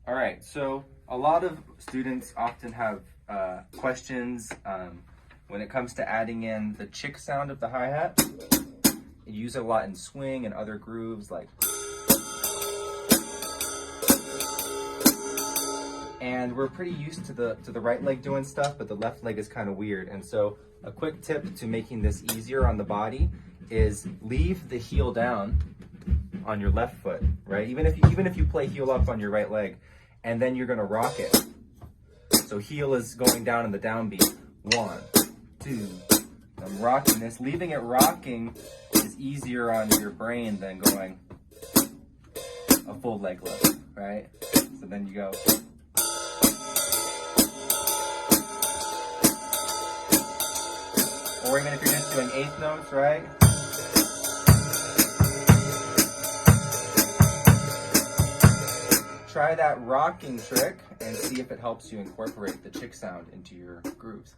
All right, so a lot of students often have questions when it comes to adding in the chick sound of the hi-hat. You use it a lot in swing and other grooves like. And we're pretty used to the right leg doing stuff, but the left leg is kind of weird. And so a quick tip to making this easier on the body is leave the heel down on your left foot, right? Even if you play heel up on your right leg, and then you're gonna rock it. So heel is going down in the downbeat. 1, 2. I'm rocking this. Leaving it rocking is easier on your brain than going a full leg lift, right? So then you go. Or even if you're just doing eighth notes, right? Try that rocking trick and see if it helps you incorporate the chick sound into your grooves.